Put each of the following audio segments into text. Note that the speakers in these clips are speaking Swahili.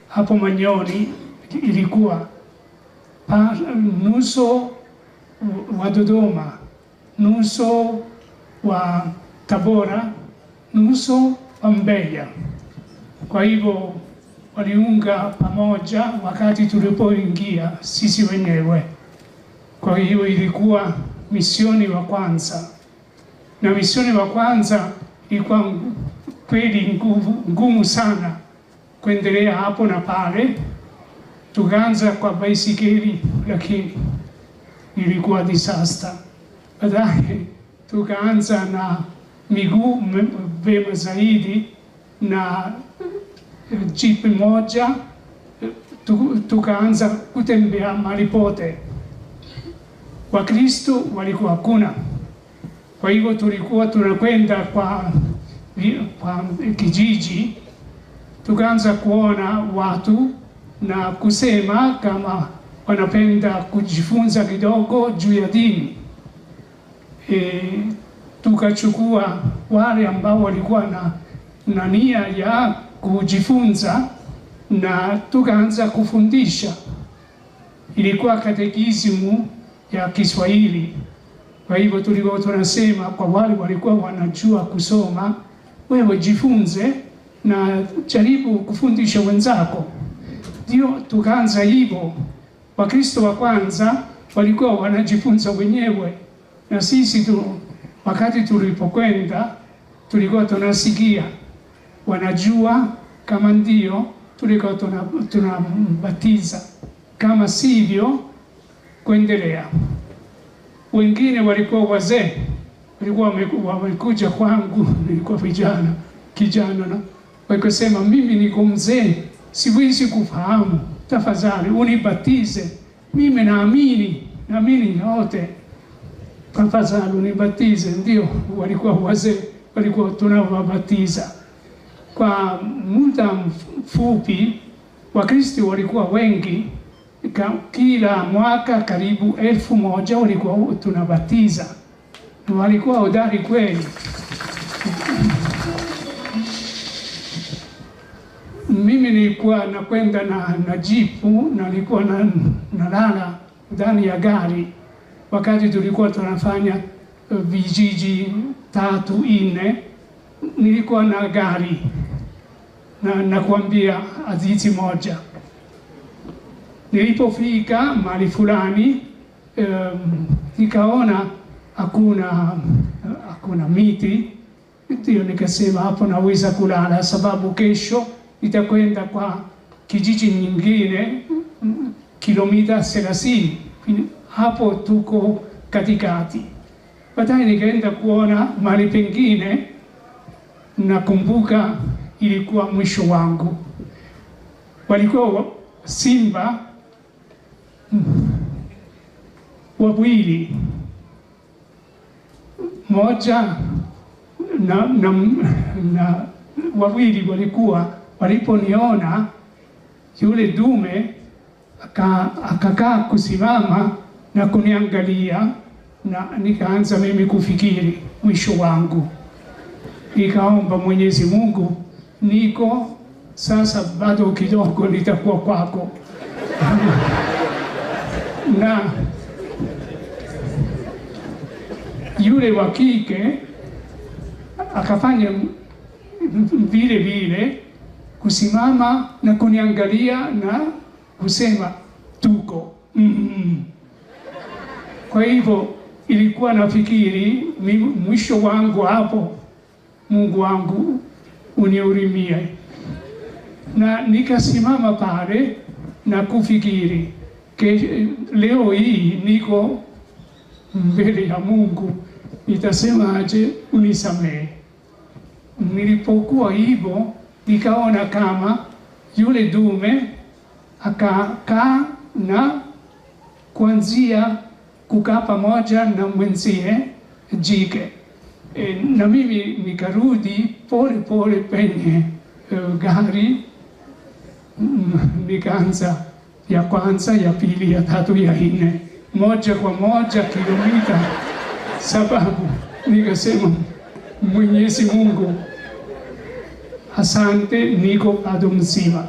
hapo Manyoni ilikuwa nusu wa Dodoma, nusu wa Tabora, nusu wa Mbeya. Kwa hivyo waliunga pamoja wakati tulipoingia sisi wenyewe. Kwa hiyo ilikuwa misioni wa kwanza, na misioni wa kwanza ilikuwa kweli ngumu sana kuendelea hapo na pale. Tukaanza kwa baisikeli, lakini ilikuwa disaster. Baadaye tukaanza na miguu vema zaidi na jipi moja, tukaanza kutembea mahali pote. Wakristo walikuwa hakuna. Kwa hivyo tulikuwa tunakwenda kwa kijiji, tukaanza kuona watu na kusema kama wanapenda kujifunza kidogo juu ya dini. Tukachukua wale ambao walikuwa na nia ya kujifunza na tukaanza kufundisha. Ilikuwa katekisimu ya Kiswahili. Kwa hivyo tulikuwa tunasema kwa wale walikuwa wanajua kusoma, wewe jifunze na jaribu kufundisha wenzako. Ndio tukaanza hivyo. Wakristo wa kwanza walikuwa wanajifunza wenyewe, na sisi wakati tulipokwenda tulikuwa tunasikia wanajua, kama ndio tulikuwa tunabatiza, kama sivyo kuendelea. Wengine walikuwa wazee, walikuwa wamekuja kwangu, nilikuwa kijana na wakasema, mimi niko mzee, siwezi kufahamu, tafadhali unibatize, mimi naamini yote, tafadhali unibatize. Ndio walikuwa wazee, walikuwa tunawabatiza. Kwa muda mfupi Wakristo walikuwa wengi, kila mwaka karibu 1000 walikuwa tunabatiza. Walikuwa hodari kweli. Mimi nilikuwa nakwenda na jipu, na nilikuwa nalala ndani ya gari wakati tulikuwa tunafanya vijiji 3-4. Nilikuwa na gari na kuambia hadithi moja. Nilipofika mahali fulani, nikaona hakuna miti. Ndio nikasema hapo naweza kulala, sababu kesho nitakwenda kwa kijiji nyingine kilomita 30. Hapo tuko katikati. Baadaye nikaenda kuona mahali pengine. Nakumbuka ilikuwa mwisho wangu. Walikuwa simba wawili, moja na wawili walikuwa, waliponiona yule dume akakaa kusimama na kuniangalia, na nikaanza mimi kufikiri mwisho wangu. Nikaomba Mwenyezi Mungu, niko sasa bado kidogo nitakuwa kwako. Na yule wa kike akafanya vile kusimama na kuniangalia na kusema tuko. Kwa hivyo ilikuwa nafikiri mwisho wangu hapo, Mungu wangu unihurumie. Na nikasimama pale na kufikiri, leo hii niko mbele ya Mungu, nitasema aje unisamehe. Nilipokuwa hivyo, nikaona kama yule dume akakaa na kuanzia kukaa pamoja na mwenzie jike. Na mimi nikarudi pole penye gari, nikaanza ya kwanza, ya pili, ya tatu, ya 4, moja kwa moja kilomita, sababu nikasema Mwenyezi Mungu, asante, niko bado mzima.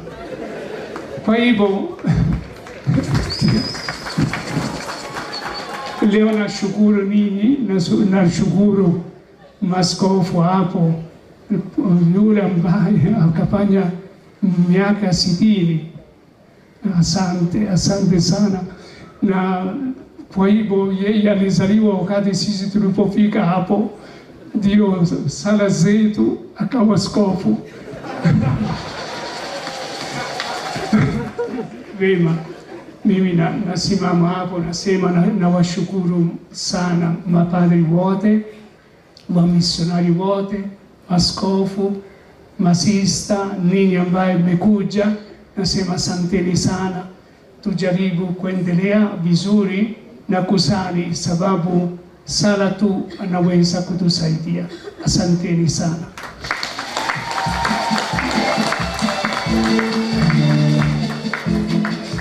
Kwa hivyo leo nashukuru ninyi, nashukuru maskofu hapo, yule ambaye akafanya miaka 60. Asante sana. Na kwa hivyo yeye alizaliwa wakati sisi tulipofika hapo, ndio sala zetu akawa askofu. Vema, mimi nasimama hapo, nasema nawashukuru sana mapadri wote, wamisionari wote, askofu, masista, ninyi ambaye mmekuja, nasema asanteni sana. Tujaribu kuendelea vizuri na kusali, sababu sala tu anaweza kutusaidia. Asanteni sana.